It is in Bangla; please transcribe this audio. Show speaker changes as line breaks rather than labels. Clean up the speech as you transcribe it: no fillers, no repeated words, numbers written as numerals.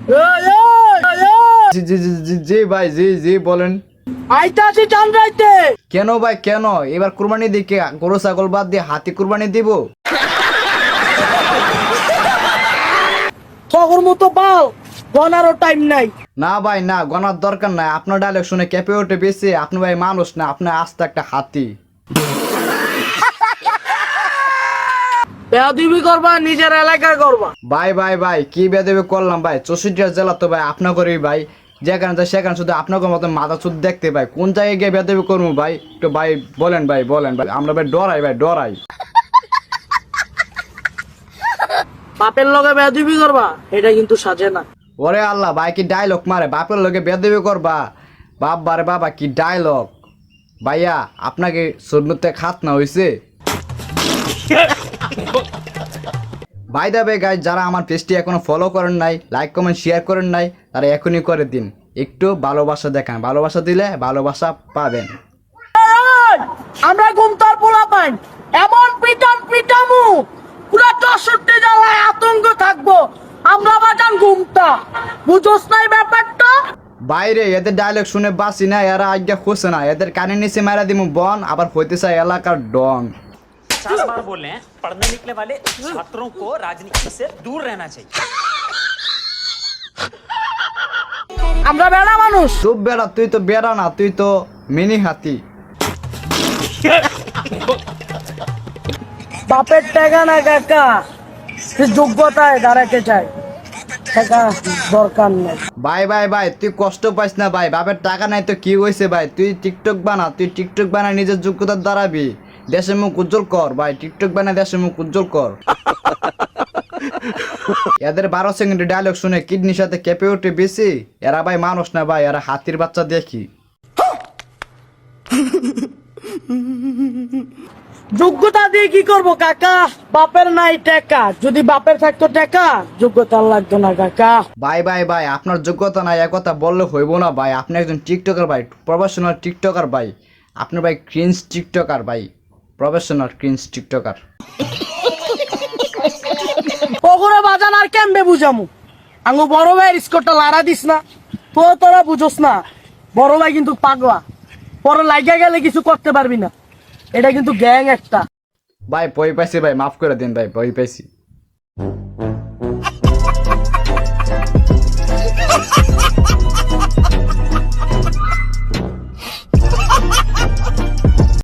জি জি জি জি জি ভাই, জি জি বলেন।
আইতাছি চান রাইতে।
কেন ভাই কেন? এবার কুরবানি দিকে গরু ছাগল বাদ দিয়ে হাতি কুরবানি দিব?
শহর মতো বাল গনারও টাইম নাই।
না ভাই না, গনার দরকার নাই। আপনার ডায়লগ শুনে কেঁপে ওঠে বেশি। আপনি ভাই মানুষ না, আপনি আস্ত একটা হাতি।
বেয়াদবি করবা নিজের এলাকায় করবা।
ভাই ভাই ভাই কি বেদবি করলাম ভাই? 64 জেলা তো ভাই আপনাকে ভাই, যেখানে যায় সেখানে শুধু আপনাকে মতো মাথা চুদ দেখতে ভাই। কোন জায়গায় গিয়ে বেদবি করবো ভাই? একটু ভাই বলেন ভাই, বলেন ভাই। আমরা ভাই ডরাই ভাই, ডরাই।
বাপের লগে বেয়াদবি করবা এটা কিন্তু সাজে না।
ওরে আল্লাহ ভাই, কি ডায়লগ মারে! বাপের লোকে বেদবি করবা? বাপ বারে বাবা, কি ডায়লগ! ভাইয়া আপনাকে সুন্নতে খাত না হইছে? বাই দা বে গাইস, যারা আমার পেজটি এখনো ফলো করেন নাই, লাইক কমেন্ট শেয়ার করেন নাই, তারা এখনই করে দিন। একটু ভালোবাসা দেখান, ভালোবাসা দিলে ভালোবাসা পাবেন।
এই, আমরা ঘুমতার পোলা পাই এমন পিটান পিটামু পুরা 64 জেলায় আতঙ্ক থাকবো। আমরা বাজান ঘুমতা বুঝোস নাই ব্যাপারটা।
বাইরে এদের ডায়লগ শুনে বাসি না, এরা আজ্ঞা খুঁজছে না। এদের কানে নিচে মারা দিমু বন, আবার হইতে চায় এলাকার ডন।
50 बार बोल रहे हैं पढ़ने निकले वाले छात्रों को राजनीति से दूर रहना चाहिए।
আমরা বেড়া মানুষ।
চুপ বেড়া, তুই তো বেড়া না, তুই তো মিনি হাতি।
বাপের টাকা না কাকা, তুই যোগ্যতায় দাঁড়াতে চাই, টাকা দরকার নেই।
ভাই ভাই ভাই, তুই কষ্ট পাইস না ভাই। বাপের টাকা নাই তো কি হয়েছে ভাই? তুই টিকটক বানা, তুই টিকটক বানা, নিজের যোগ্যতা দাঁড়াবি, দেশের মুখ উজ্জ্বল কর ভাই। টিকটক বানা, দেশের মুখ উজ্জ্বল কর। এদের 12 সেকেন্ডের ডায়লগ শুনে কিডনির সাথে কেঁপে ওঠে বেশি। এরা ভাই মানুষ না ভাই, এরা হাতির বাচ্চা দেখি।
যোগ্যতা দিয়ে কি করব কাকা? বাপের নাই টাকা, যদি বাপের থাকতো টাকা যোগ্যতা লাগতো না কাকা।
ভাই ভাই ভাই, আপনার যোগ্যতা নাই একথা বললে হইব না ভাই। আপনি একজন টিকটকার ভাই, প্রফেশনাল টিকটকার ভাই। আপনার ভাই ক্রিঞ্জ টিকটকার ভাই, প্রফেশনাল ক্রিঞ্জ টিকটকার।
ওগুলো বাজান আর কেমবে বুঝামু? আঙ্গু বড় ভাইয়ের স্কোরটা লাড়া দিস না তো, তোরা বুঝোস না। বড় ভাই কিন্তু পাগলা, পরে লাগা গেলে কিছু করতে পারবি না। এটা কিন্তু গ্যাং একটা।
ভাই ভয় পাইছি ভাই, মাফ করে দিন ভাই, ভয় পাইছি।